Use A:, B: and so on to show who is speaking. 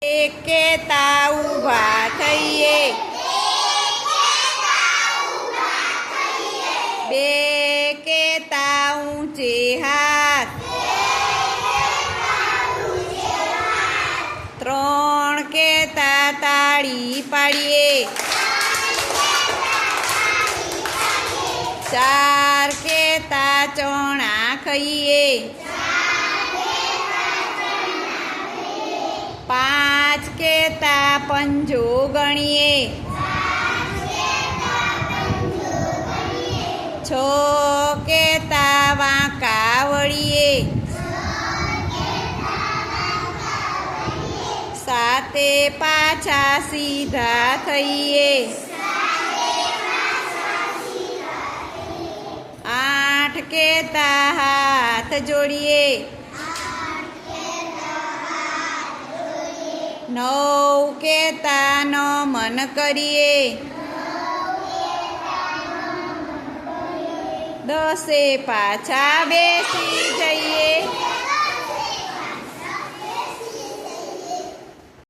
A: કેતા ઊભા થઈએ, બે કેતા ઊંચે હાથ, ત્રણ કેતા તાળી પાડીએ, ચાર કેતા ચણા ખાઈએ, પાંચ કેતા પંજો ગણીએ, છ કેતા વાંકા વળીએ, સાતે પાછા સીધા થઈએ, આઠ કેતા હાથ જોડીએ, નવ કેતા નમન કરીએ, દસે પાછા બેસી જઈએ.